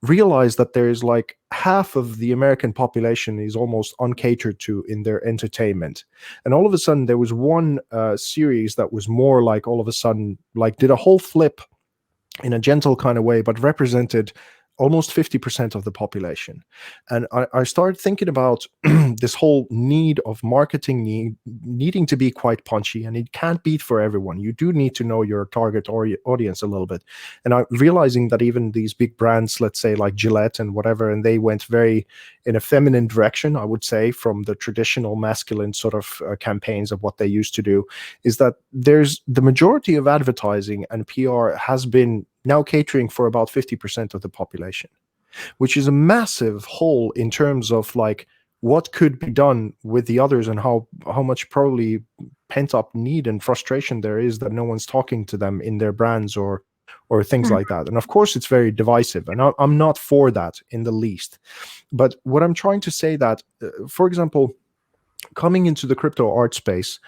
realize that there is like half of the American population is almost uncatered to in their entertainment. And all of a sudden there was one series that was more like, all of a sudden, like did a whole flip in a gentle kind of way, but represented almost 50% of the population. And I started thinking about this whole need of marketing needing to be quite punchy, and it can't be for everyone. You do need to know your target audience a little bit. And I'm realizing that even these big brands, let's say like Gillette and whatever, and they went very in a feminine direction, I would say, from the traditional masculine sort of campaigns of what they used to do, is that there's the majority of advertising and PR has been now catering for about 50% of the population, which is a massive hole in terms of like what could be done with the others, and how much probably pent up need and frustration there is that no one's talking to them in their brands or things like that. And of course it's very divisive, and I'm not for that in the least. But what I'm trying to say that, for example, coming into the crypto art space,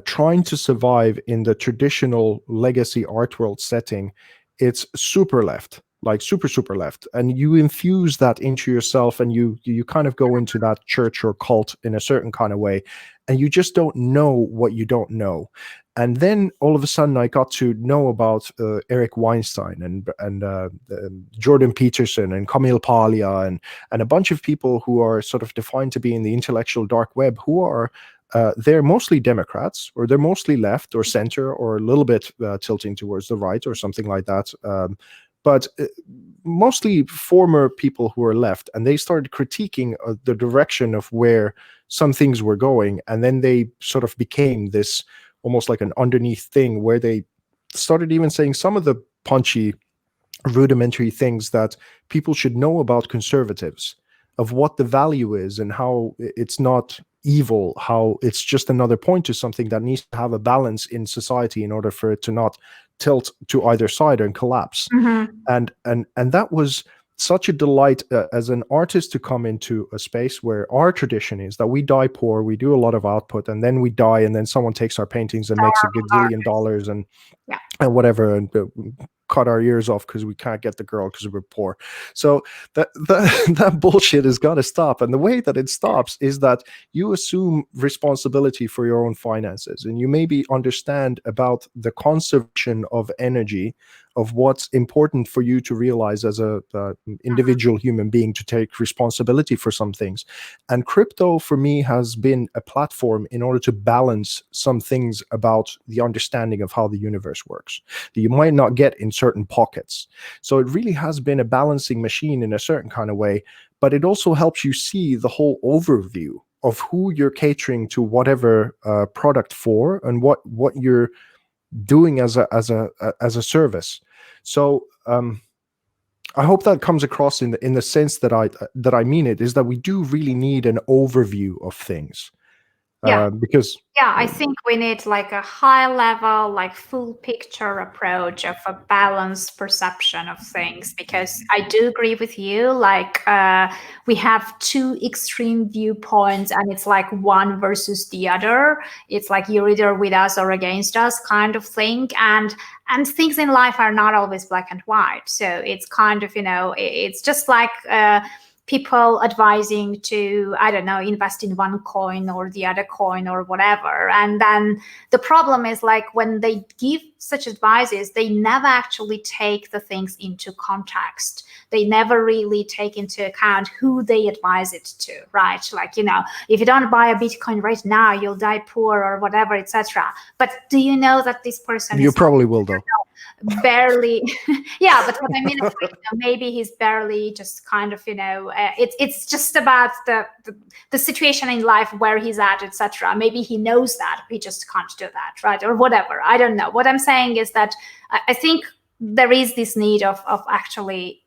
trying to survive in the traditional legacy art world setting, it's super left, like super left, and you infuse that into yourself, and you kind of go into that church or cult in a certain kind of way, and you just don't know what you don't know. And then all of a sudden I got to know about Eric Weinstein and Jordan Peterson and Camille Paglia and a bunch of people who are sort of defined to be in the intellectual dark web, who are they're mostly Democrats, or they're mostly left or center, or a little bit tilting towards the right or something like that. But mostly former people who are left, and they started critiquing the direction of where some things were going. And then they sort of became this almost like an underneath thing where they started even saying some of the punchy, rudimentary things that people should know about conservatives, of what the value is and how it's not evil, how it's just another point to something that needs to have a balance in society in order for it to not tilt to either side and collapse. Mm-hmm. And that was such a delight as an artist to come into a space where our tradition is that we die poor, we do a lot of output, and then we die, and then someone takes our paintings and makes $1 gazillion dollars and whatever, and cut our ears off because we can't get the girl because we're poor. So that bullshit has got to stop. And the way that it stops is that you assume responsibility for your own finances, and you maybe understand about the conservation of energy, of what's important for you to realize as a individual human being, to take responsibility for some things. And crypto for me has been a platform in order to balance some things about the understanding of how the universe works that you might not get in certain pockets. So it really has been a balancing machine in a certain kind of way, but it also helps you see the whole overview of who you're catering to whatever product for, and what you're doing as a service. So I hope that comes across in the sense that I mean it, is that we do really need an overview of things. Because I think we need like a high level, like full picture approach of a balanced perception of things, because I do agree with you, like we have two extreme viewpoints, and it's like one versus the other. It's like you're either with us or against us kind of thing, and things in life are not always black and white. So it's kind of, it's just like people advising to, I don't know, invest in one coin or the other coin or whatever. And then the problem is, like, when they give such advices, they never actually take the things into context. They never really take into account who they advise it to, right? Like, if you don't buy a Bitcoin right now, you'll die poor or whatever, etc. But do you know that this person you probably will, though. Barely. Yeah, but what I mean is, like, maybe he's barely just kind of, it's just about the situation in life where he's at, etc. Maybe he knows that, he just can't do that, right? Or whatever. I don't know. What I'm saying is that I think there is this need of actually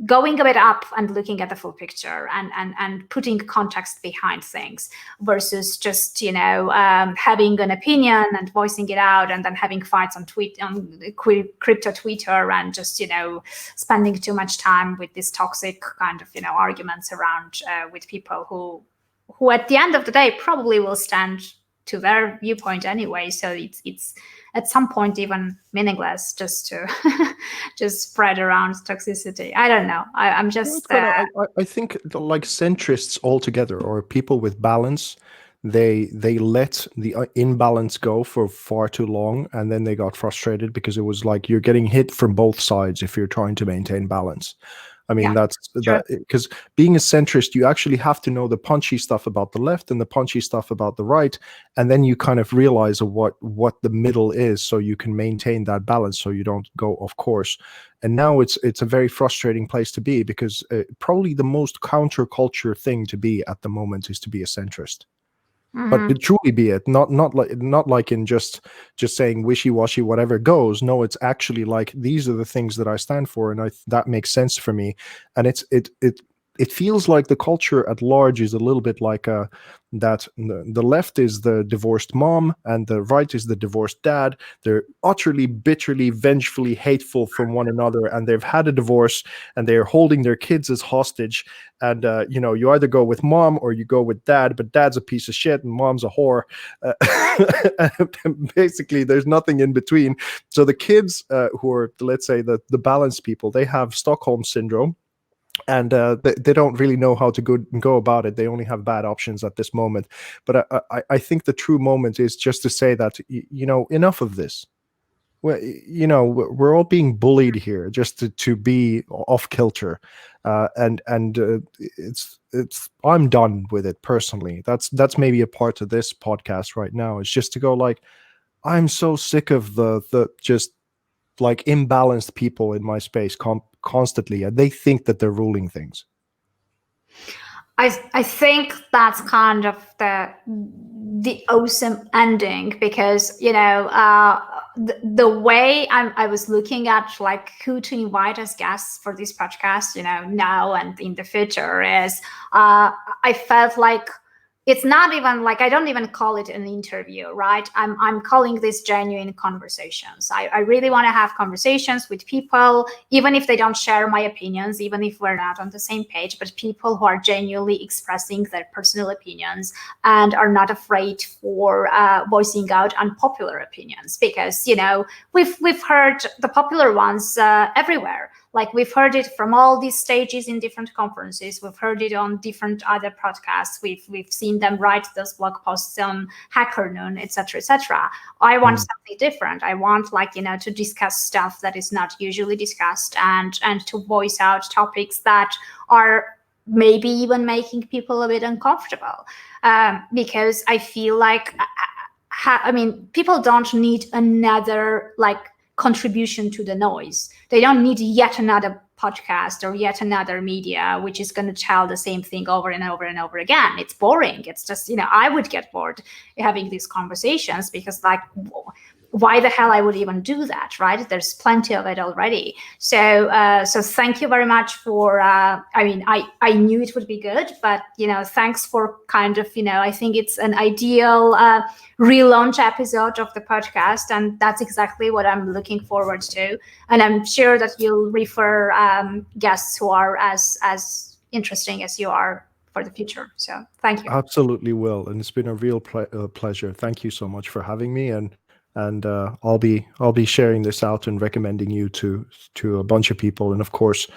going a bit up and looking at the full picture and putting context behind things versus just having an opinion and voicing it out and then having fights on crypto Twitter and just spending too much time with this toxic kind of arguments around with people who at the end of the day probably will stand to their viewpoint anyway. So it's at some point even meaningless just to just spread around toxicity. I don't know. I'm just. I think like centrists altogether, or people with balance, they let the imbalance go for far too long, and then they got frustrated because it was like you're getting hit from both sides if you're trying to maintain balance. I mean, that's that, because being a centrist, you actually have to know the punchy stuff about the left and the punchy stuff about the right, and then you kind of realize what the middle is, so you can maintain that balance, so you don't go off course. And now it's a very frustrating place to be, because probably the most counterculture thing to be at the moment is to be a centrist. But to truly be it, not like in just saying wishy-washy whatever goes. No, it's actually like, these are the things that I stand for, and that makes sense for me. And it feels like the culture at large is a little bit like that the left is the divorced mom and the right is the divorced dad. They're utterly, bitterly, vengefully hateful from one another, and they've had a divorce and they're holding their kids as hostage. And you either go with mom or you go with dad, but dad's a piece of shit and mom's a whore. Basically, there's nothing in between. So the kids who are, let's say, the balanced people, they have Stockholm syndrome. And they don't really know how to go about it. They only have bad options at this moment. But I think the true moment is just to say that, enough of this. Well, we're all being bullied here just to be off kilter, and it's I'm done with it personally. That's maybe a part of this podcast right now, is just to go like, I'm so sick of the just like imbalanced people in my space constantly, and they think that they're ruling things. I think that's kind of the awesome ending, because the way I was looking at like who to invite as guests for this podcast, now and in the future, is I felt like it's not even like, I don't even call it an interview, right? I'm calling this genuine conversations. I really want to have conversations with people, even if they don't share my opinions, even if we're not on the same page, but people who are genuinely expressing their personal opinions and are not afraid for voicing out unpopular opinions, because we've heard the popular ones everywhere. Like, we've heard it from all these stages in different conferences. We've heard it on different other podcasts. We've seen them write those blog posts on HackerNoon, etc., etc. I want something different. I want, to discuss stuff that is not usually discussed, and to voice out topics that are maybe even making people a bit uncomfortable, because I feel like, people don't need another contribution to the noise. They don't need yet another podcast or yet another media which is going to tell the same thing over and over and over again. It's boring. It's just, I would get bored having these conversations, because why the hell I would even do that, right? There's plenty of it already. So thank you very much for, I knew it would be good, but, thanks for kind of, I think it's an ideal relaunch episode of the podcast. And that's exactly what I'm looking forward to. And I'm sure that you'll refer guests who are as interesting as you are for the future. So thank you. Absolutely will. And it's been a real pleasure. Thank you so much for having me. And I'll be sharing this out and recommending you to a bunch of people. And of course,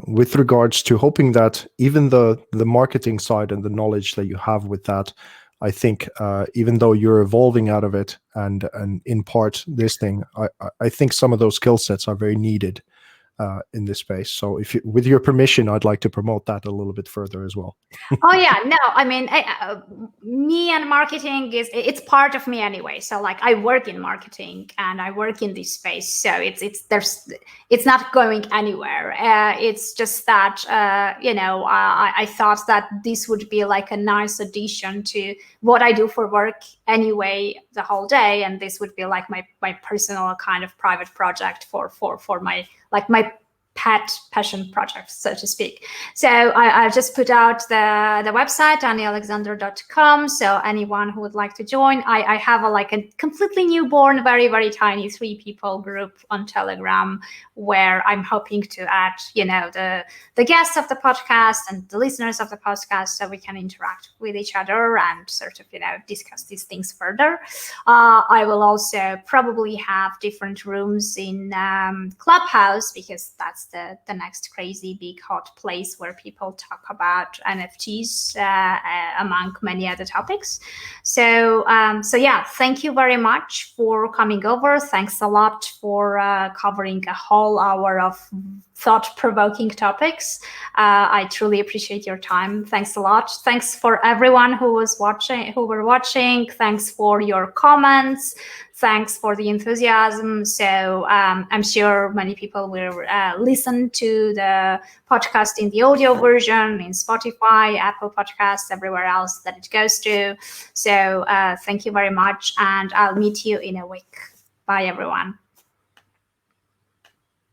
with regards to hoping that even the marketing side and the knowledge that you have with that, I think even though you're evolving out of it and in part this thing, I think some of those skill sets are very needed in this space. So with your permission, I'd like to promote that a little bit further as well. Oh yeah, no, me and marketing it's part of me anyway. So I work in marketing and I work in this space. So it's not going anywhere. It's just that, I thought that this would be like a nice addition to what I do for work anyway, the whole day. And this would be like my personal kind of private project for my my passion project, so to speak. So I just put out the website, anniealexander.com. So anyone who would like to join, I have a completely newborn, very, very tiny 3 people group on Telegram, where I'm hoping to add, the guests of the podcast and the listeners of the podcast, so we can interact with each other and sort of, discuss these things further. I will also probably have different rooms in Clubhouse, because that's the next crazy big hot place where people talk about NFTs among many other topics. So yeah, thank you very much for coming over. Thanks a lot for covering a whole hour of thought-provoking topics. I truly appreciate your time. Thanks a lot. Thanks for everyone who were watching. Thanks for your comments. Thanks for the enthusiasm. So I'm sure many people will listen to the podcast in the audio version, in Spotify, Apple Podcasts, everywhere else that it goes to. So thank you very much, and I'll meet you in a week. Bye, everyone.